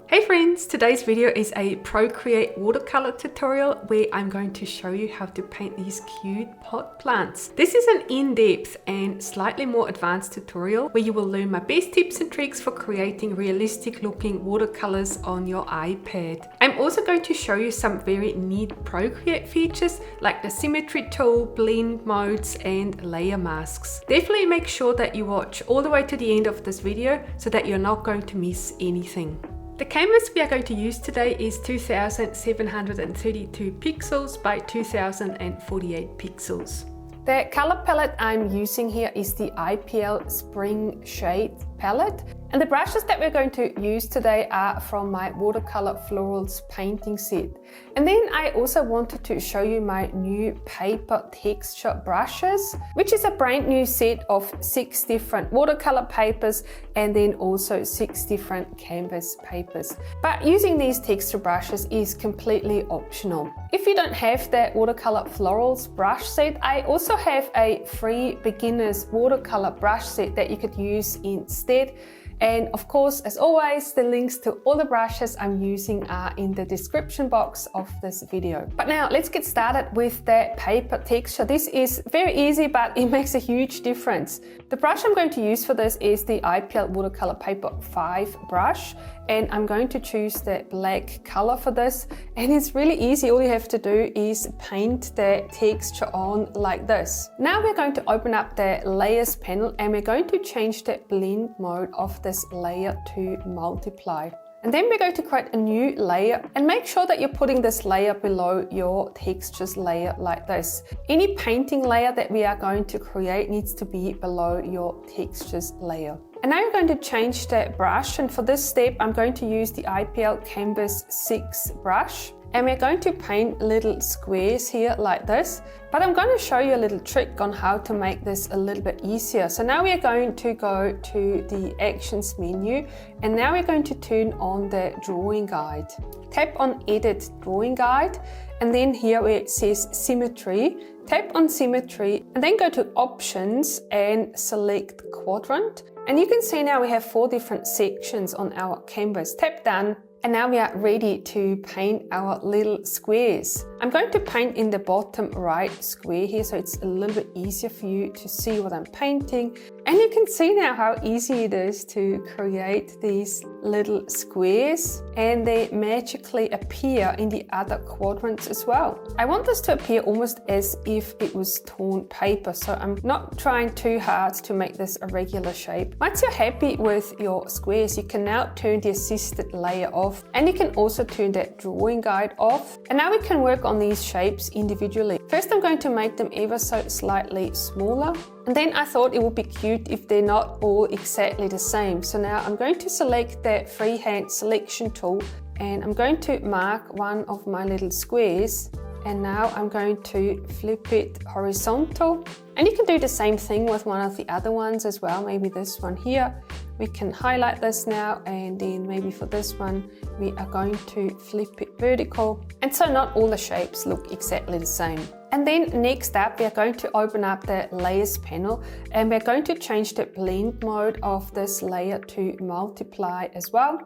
Hey friends, today's video is a Procreate Watercolor tutorial where I'm going to show you how to paint these cute pot plants. This is an in-depth and slightly more advanced tutorial where you will learn my best tips and tricks for creating realistic looking watercolors on your iPad. I'm also going to show you some very neat Procreate features like the symmetry tool, blend modes and layer masks. Definitely make sure that you watch all the way to the end of this video so that you're not going to miss anything. The canvas we are going to use today is 2732 pixels by 2048 pixels. The color palette I'm using here is the IPL Spring Shade palette. And the brushes that we're going to use today are from my Watercolor Florals painting set. And then I also wanted to show you my new paper texture brushes, which is a brand new set of 6 different watercolor papers and then also 6 different canvas papers. But using these texture brushes is completely optional. If you don't have the Watercolor Florals brush set, I also have a free beginner's watercolor brush set that you could use instead. And of course, as always, the links to all the brushes I'm using are in the description box of this video. But now let's get started with the paper texture. This is very easy, but it makes a huge difference. The brush I'm going to use for this is the IPL Watercolor Paper 5 brush. And I'm going to choose the black color for this. And it's really easy. All you have to do is paint the texture on like this. Now we're going to open up the layers panel and we're going to change the blend mode of this layer to multiply. And then we're going to create a new layer and make sure that you're putting this layer below your textures layer like this. Any painting layer that we are going to create needs to be below your textures layer. And now you're going to change the brush, and for this step I'm going to use the IPL Canvas 6 brush. And we're going to paint little squares here like this. But I'm going to show you a little trick on how to make this a little bit easier. So now we're going to go to the Actions menu, and now we're going to turn on the Drawing Guide. Tap on Edit Drawing Guide, and then here where it says Symmetry, tap on Symmetry, and then go to Options and select Quadrant. And you can see now we have 4 different sections on our canvas. Tap Done. And now we are ready to paint our little squares. I'm going to paint in the bottom right square here so it's a little bit easier for you to see what I'm painting. And you can see now how easy it is to create these little squares, and they magically appear in the other quadrants as well. I want this to appear almost as if it was torn paper, so I'm not trying too hard to make this a regular shape. Once you're happy with your squares, you can now turn the assisted layer off, and you can also turn that drawing guide off. And now we can work on these shapes individually. First, I'm going to make them ever so slightly smaller. And then I thought it would be cute if they're not all exactly the same. So now I'm going to select the freehand selection tool, and I'm going to mark one of my little squares. And now I'm going to flip it horizontal. And you can do the same thing with one of the other ones as well. Maybe this one here. We can highlight this now, and then maybe for this one, we are going to flip it vertical. And so not all the shapes look exactly the same. And then next up, we are going to open up the layers panel, and we're going to change the blend mode of this layer to multiply as well.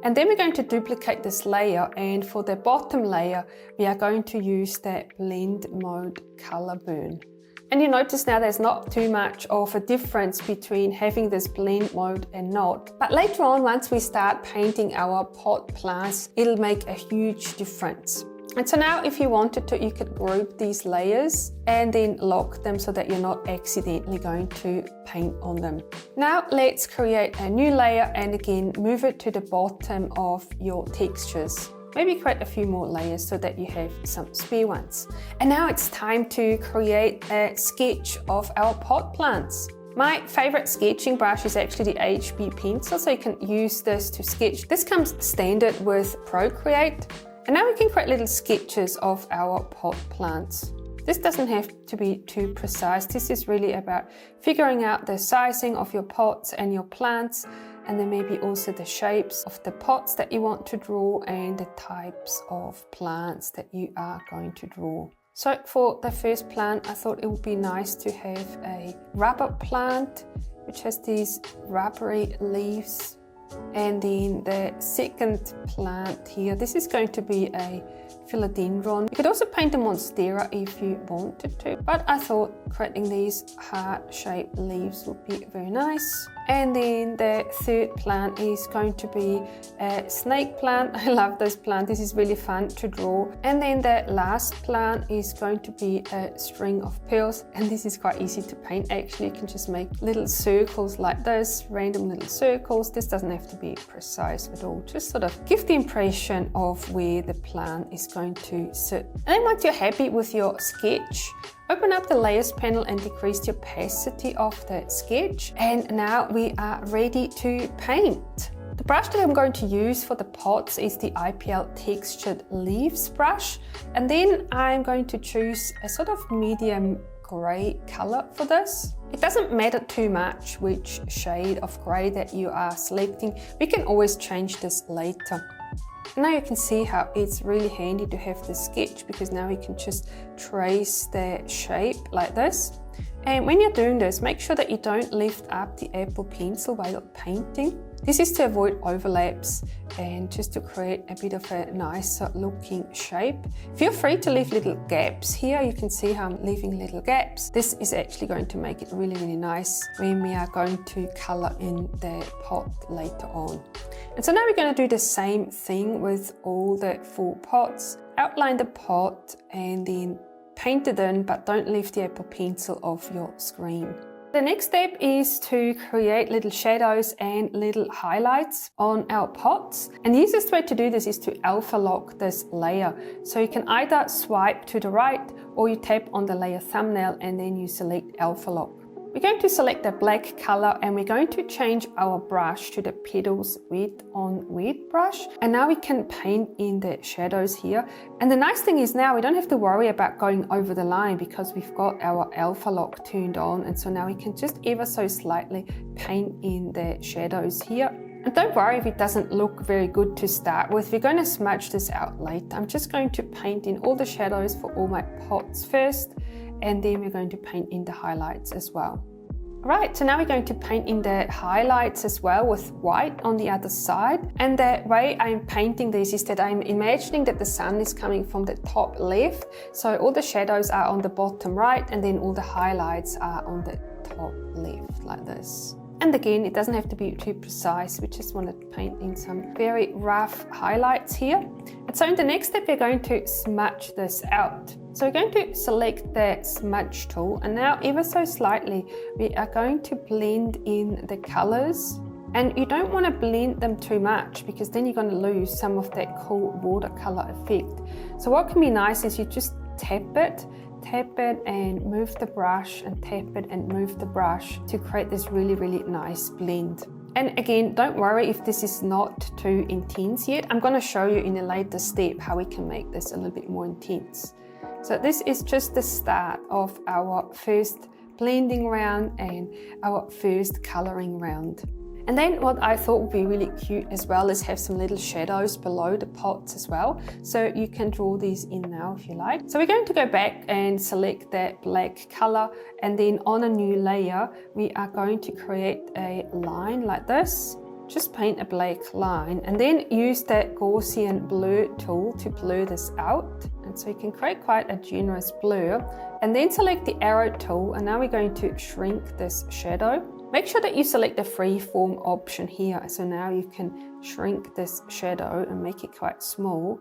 And then we're going to duplicate this layer, and for the bottom layer, we are going to use the blend mode color burn. And you notice now there's not too much of a difference between having this blend mode and not. But later on, once we start painting our pot plants, it'll make a huge difference. And so now if you wanted to, you could group these layers and then lock them so that you're not accidentally going to paint on them. Now let's create a new layer, and again move it to the bottom of your textures. Maybe create a few more layers so that you have some spare ones. And now it's time to create a sketch of our pot plants. My favorite sketching brush is actually the HB pencil, so you can use this to sketch. This comes standard with Procreate. And now we can create little sketches of our pot plants. This doesn't have to be too precise. This is really about figuring out the sizing of your pots and your plants, and then maybe also the shapes of the pots that you want to draw and the types of plants that you are going to draw. So for the first plant, I thought it would be nice to have a rubber plant, which has these rubbery leaves And then the second plant here, this is going to be a philodendron. You could also paint a monstera if you wanted to, but I thought creating these heart-shaped leaves would be very nice. And then the third plant is going to be a snake plant. I love this plant. This is really fun to draw. And then the last plant is going to be a string of pearls. And this is quite easy to paint actually. You can just make little circles like this, random little circles. This doesn't have to be precise at all. Just sort of give the impression of where the plant is going to sit. And then once you're happy with your sketch, open up the layers panel and decrease the opacity of the sketch. And now we are ready to paint. The brush that I'm going to use for the pots is the IPL Textured Leaves brush. And then I'm going to choose a sort of medium grey color for this. It doesn't matter too much which shade of grey that you are selecting. We can always change this later. Now you can see how it's really handy to have the sketch, because now you can just trace the shape like this. And when you're doing this, make sure that you don't lift up the Apple Pencil while you're painting. This is to avoid overlaps and just to create a bit of a nicer looking shape. Feel free to leave little gaps here. You can see how I'm leaving little gaps. This is actually going to make it really, really nice when we are going to color in the pot later on. And so now we're going to do the same thing with all the 4 pots. Outline the pot and then paint it in, but don't lift the Apple Pencil off your screen. The next step is to create little shadows and little highlights on our pots. And the easiest way to do this is to alpha lock this layer. So you can either swipe to the right or you tap on the layer thumbnail and then you select alpha lock. We're going to select a black color and we're going to change our brush to the Petals Wet on Wet brush. And now we can paint in the shadows here. And the nice thing is now we don't have to worry about going over the line because we've got our alpha lock turned on. And so now we can just ever so slightly paint in the shadows here. And don't worry if it doesn't look very good to start with. We're going to smudge this out later. I'm just going to paint in all the shadows for all my pots first. And then we're going to paint in the highlights as well. Right, so now we're going to paint in the highlights as well with white on the other side. And the way I'm painting this is that I'm imagining that the sun is coming from the top left. So all the shadows are on the bottom right and then all the highlights are on the top left like this. And again, it doesn't have to be too precise. We just want to paint in some very rough highlights here. And so in the next step, we're going to smudge this out. So we're going to select the smudge tool, and now ever so slightly, we are going to blend in the colors. And you don't want to blend them too much because then you're going to lose some of that cool watercolor effect. So what can be nice is you just tap it and move the brush and tap it and move the brush to create this really, really nice blend. And again, don't worry if this is not too intense yet. I'm going to show you in a later step how we can make this a little bit more intense. So this is just the start of our first blending round and our first coloring round. And then what I thought would be really cute as well is have some little shadows below the pots as well. So you can draw these in now if you like. So we're going to go back and select that black color, and then on a new layer, we are going to create a line like this. Just paint a black line and then use that Gaussian blur tool to blur this out. And so you can create quite a generous blur, and then select the arrow tool, and now we're going to shrink this shadow. Make sure that you select the freeform option here. So now you can shrink this shadow and make it quite small.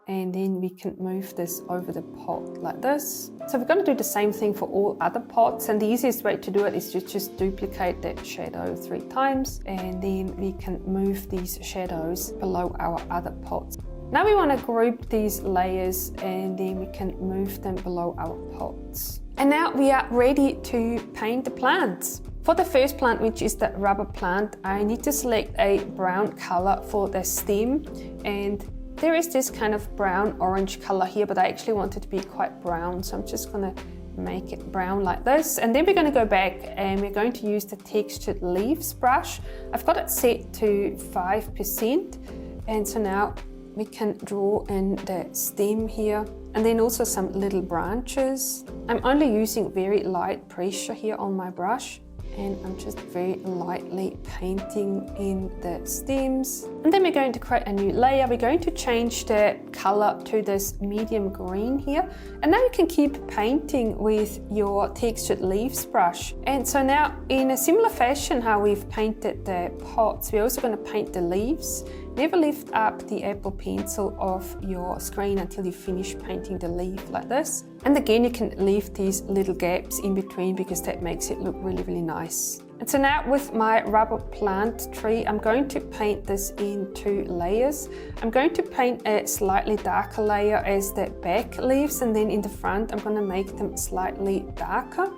And then we can move this over the pot like this. So we're going to do the same thing for all other pots. And the easiest way to do it is to just duplicate that shadow 3 times. And then we can move these shadows below our other pots. Now we want to group these layers and then we can move them below our pots. And now we are ready to paint the plants. For the first plant, which is the rubber plant, I need to select a brown color for the stem. And there is this kind of brown orange color here, but I actually want it to be quite brown. So I'm just going to make it brown like this. And then we're going to go back and we're going to use the Textured Leaves brush. I've got it set to 5%. And so now we can draw in the stem here and then also some little branches. I'm only using very light pressure here on my brush. And I'm just very lightly painting in the stems. And then we're going to create a new layer. We're going to change the color to this medium green here. And now you can keep painting with your textured leaves brush. And so now in a similar fashion how we've painted the pots, we're also going to paint the leaves. Never lift up the Apple Pencil off your screen until you finish painting the leaf like this. And again, you can leave these little gaps in between because that makes it look really, really nice. And so now with my rubber plant tree, I'm going to paint this in 2 layers. I'm going to paint a slightly darker layer as the back leaves, and then in the front, I'm going to make them slightly darker.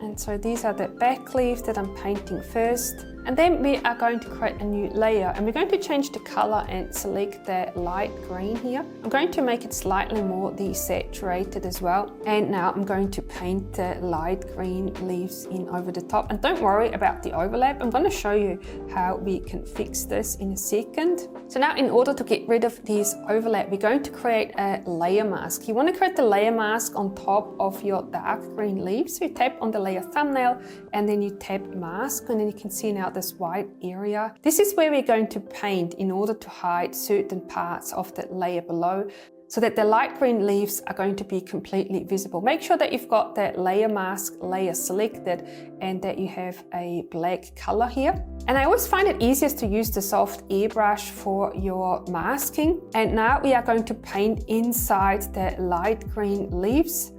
And so these are the back leaves that I'm painting first. And then we are going to create a new layer, and we're going to change the color and select the light green here. I'm going to make it slightly more desaturated as well. And now I'm going to paint the light green leaves in over the top. And don't worry about the overlap. I'm going to show you how we can fix this in a second. So now in order to get rid of this overlap, we're going to create a layer mask. You want to create the layer mask on top of your dark green leaves. So you tap on the layer thumbnail and then you tap mask, and then you can see now this white area. This is where we're going to paint in order to hide certain parts of the layer below, so that the light green leaves are going to be completely visible. Make sure that you've got that layer mask layer selected and that you have a black color here. And I always find it easiest to use the soft airbrush for your masking. And now we are going to paint inside the light green leaves.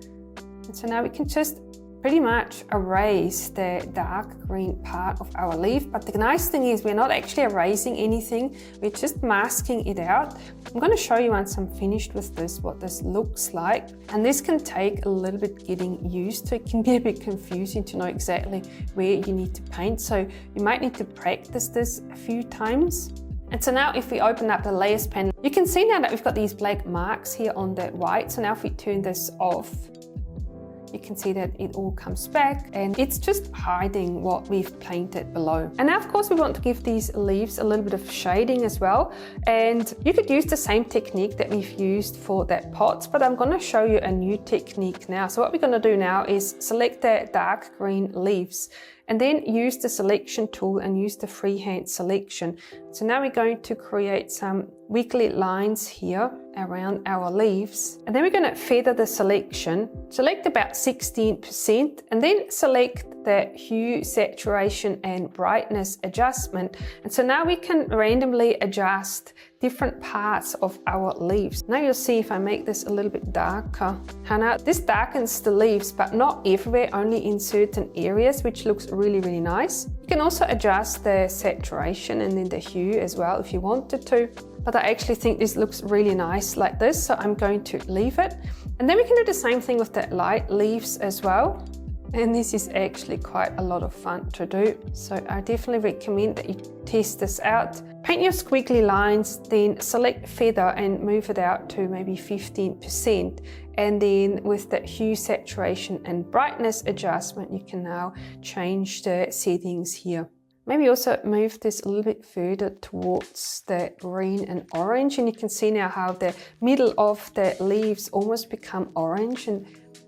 And so now we can just pretty much erase the dark green part of our leaf. But the nice thing is we're not actually erasing anything, we're just masking it out. I'm going to show you once I'm finished with this what this looks like. And this can take a little bit getting used to. It can be a bit confusing to know exactly where you need to paint, so you might need to practice this a few times. And so now if we open up the layers panel, you can see now that we've got these black marks here on the white. So now if we turn this off, you can see that it all comes back and it's just hiding what we've painted below. And now of course we want to give these leaves a little bit of shading as well. And you could use the same technique that we've used for that pots, but I'm going to show you a new technique now. So what we're going to do now is select the dark green leaves and then use the selection tool and use the freehand selection. So now we're going to create some wiggly lines here around our leaves. And then we're going to feather the selection, select about 16%, and then select the hue, saturation, and brightness adjustment. And so now we can randomly adjust different parts of our leaves. Now you'll see if I make this a little bit darker, how now this darkens the leaves, but not everywhere, only in certain areas, which looks really, really nice. You can also adjust the saturation and then the hue as well if you wanted to. But I actually think this looks really nice like this, so I'm going to leave it. And then we can do the same thing with the light leaves as well. And this is actually quite a lot of fun to do. So I definitely recommend that you test this out. Paint your squiggly lines, then select feather and move it out to maybe 15%. And then with the hue, saturation and brightness adjustment, you can now change the settings here. Maybe also move this a little bit further towards the green and orange, and you can see now how the middle of the leaves almost become orange, and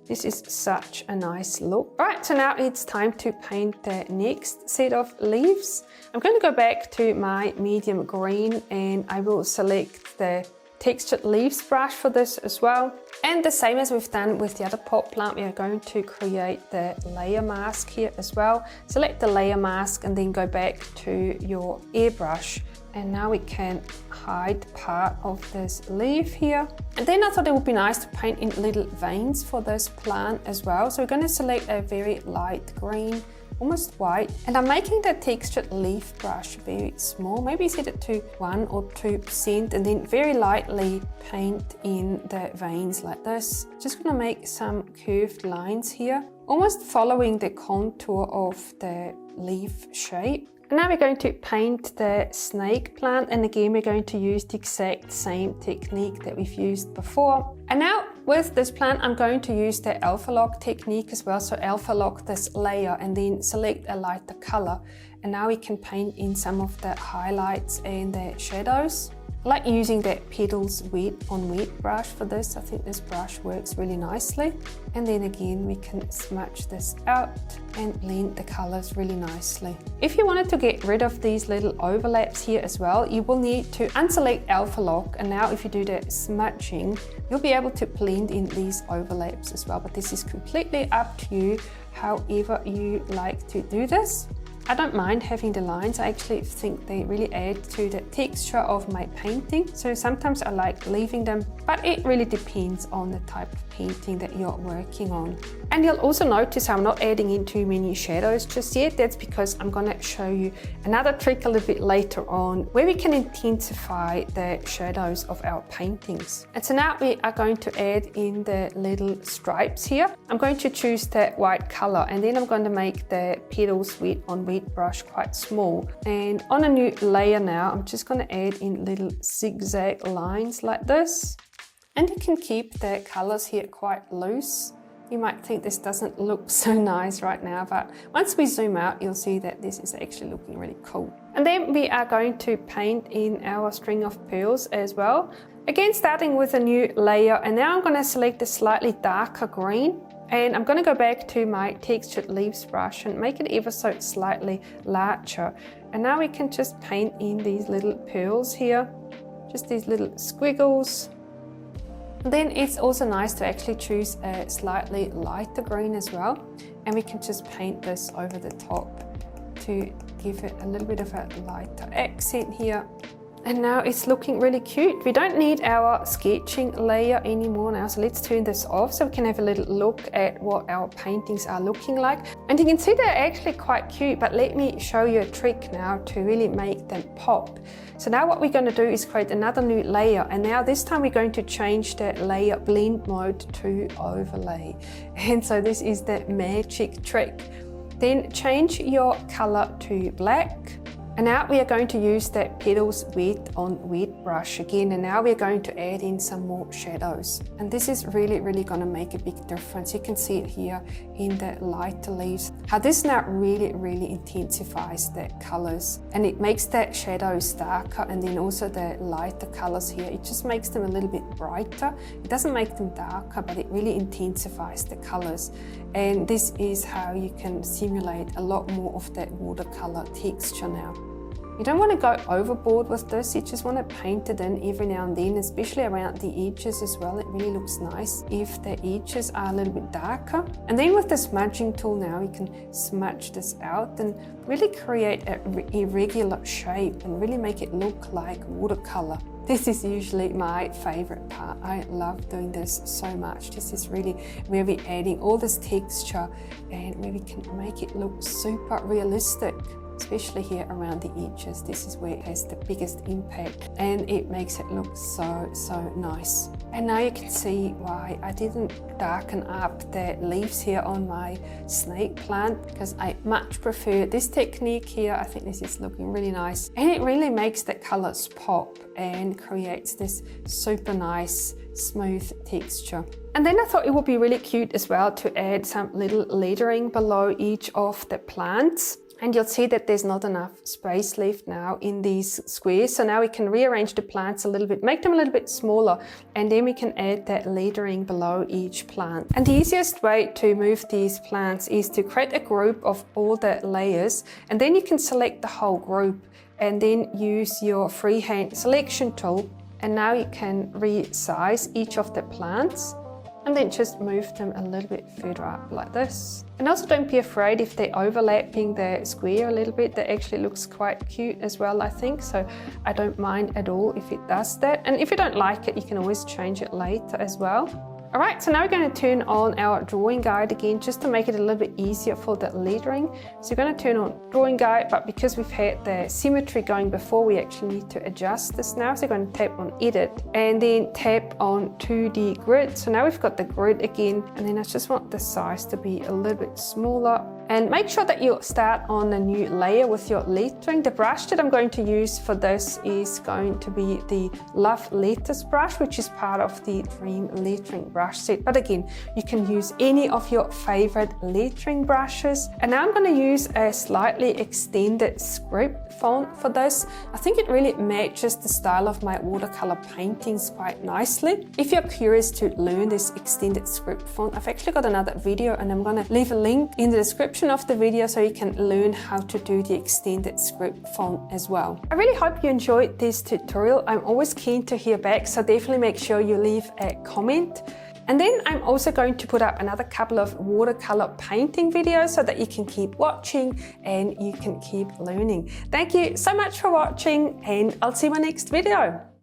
this is such a nice look. Right, so now it's time to paint the next set of leaves. I'm going to go back to my medium green and I will select the textured leaves brush for this as well. And the same as we've done with the other pot plant, we are going to create the layer mask here as well. Select the layer mask and then go back to your airbrush. And now we can hide part of this leaf here. And then I thought it would be nice to paint in little veins for this plant as well. So we're going to select a very light green, almost white, and I'm making the textured leaf brush very small. Maybe set it to 1 or 2% and then very lightly paint in the veins like this. Just going to make some curved lines here, almost following the contour of the leaf shape. And now we're going to paint the snake plant, and again we're going to use the exact same technique that we've used before. And now with this plant I'm going to use the alpha lock technique as well. So alpha lock this layer and then select a lighter color, and now we can paint in some of the highlights and the shadows. I like using that Petals Wet on Wet brush for this. I think this brush works really nicely. And then again, we can smudge this out and blend the colors really nicely. If you wanted to get rid of these little overlaps here as well, you will need to unselect Alpha Lock. And now if you do the smudging, you'll be able to blend in these overlaps as well. But this is completely up to you, however you like to do this. I don't mind having the lines. I actually think they really add to the texture of my painting. So sometimes I like leaving them, but it really depends on the type of painting that you're working on. And you'll also notice I'm not adding in too many shadows just yet. That's because I'm going to show you another trick a little bit later on where we can intensify the shadows of our paintings. And so now we are going to add in the little stripes here. I'm going to choose the white color, and then I'm going to make the Petals Wet on Wet brush quite small. And on a new layer now, I'm just going to add in little zigzag lines like this. And you can keep the colors here quite loose. You might think this doesn't look so nice right now, but once we zoom out, you'll see that this is actually looking really cool. And then we are going to paint in our string of pearls as well. Again, starting with a new layer, and now I'm going to select a slightly darker green. And I'm going to go back to my textured leaves brush and make it ever so slightly larger. And now we can just paint in these little pearls here, just these little squiggles. And then it's also nice to actually choose a slightly lighter green as well. And we can just paint this over the top to give it a little bit of a lighter accent here. And now it's looking really cute. We don't need our sketching layer anymore now, so let's turn this off so we can have a little look at what our paintings are looking like. And you can see they're actually quite cute, but let me show you a trick now to really make them pop. So now what we're going to do is create another new layer, and now this time we're going to change the layer blend mode to overlay. And so this is the magic trick. Then change your color to black. And now we are going to use that Petals Wet on Wet brush again, and now we're going to add in some more shadows. And this is really going to make a big difference. You can see it here in the lighter leaves, how this now really intensifies the colors, and it makes the shadows darker, and then also the lighter colors here, it just makes them a little bit brighter. It doesn't make them darker, but it really intensifies the colors. And this is how you can simulate a lot more of that watercolor texture now. You don't want to go overboard with this, you just want to paint it in every now and then, especially around the edges as well. It really looks nice if the edges are a little bit darker. And then with the smudging tool now, you can smudge this out and really create an irregular shape and really make it look like watercolor. This is usually my favorite part. I love doing this so much. This is really where we're adding all this texture and where we can make it look super realistic. Especially here around the edges. This is where it has the biggest impact, and it makes it look so nice. And now you can see why I didn't darken up the leaves here on my snake plant, because I much prefer this technique here. I think this is looking really nice, and it really makes the colors pop and creates this super nice smooth texture. And then I thought it would be really cute as well to add some little lettering below each of the plants. And you'll see that there's not enough space left now in these squares. So now we can rearrange the plants a little bit, make them a little bit smaller, and then we can add that lettering below each plant. And the easiest way to move these plants is to create a group of all the layers, and then you can select the whole group and then use your freehand selection tool. And now you can resize each of the plants, and then just move them a little bit further up like this. And also don't be afraid if they're overlapping the square a little bit. That actually looks quite cute as well, I think. So I don't mind at all if it does that. And if you don't like it, you can always change it later as well. All right, so now we're going to turn on our drawing guide again, just to make it a little bit easier for the lettering. So we're going to turn on drawing guide, but because we've had the symmetry going before, we actually need to adjust this now. So we're going to tap on edit and then tap on 2D grid. So now we've got the grid again, and then I just want the size to be a little bit smaller. And make sure that you start on a new layer with your lettering. The brush that I'm going to use for this is going to be the Love Letters brush, which is part of the Dream lettering brush set. But again, you can use any of your favorite lettering brushes. And now I'm going to use a slightly extended script font for this. I think it really matches the style of my watercolor paintings quite nicely. If you're curious to learn this extended script font, I've actually got another video and I'm going to leave a link in the description of the video so you can learn how to do the extended script font as well. I really hope you enjoyed this tutorial. I'm always keen to hear back, so definitely make sure you leave a comment. And then I'm also going to put up another couple of watercolor painting videos so that you can keep watching and you can keep learning. Thank you so much for watching, and I'll see you in my next video.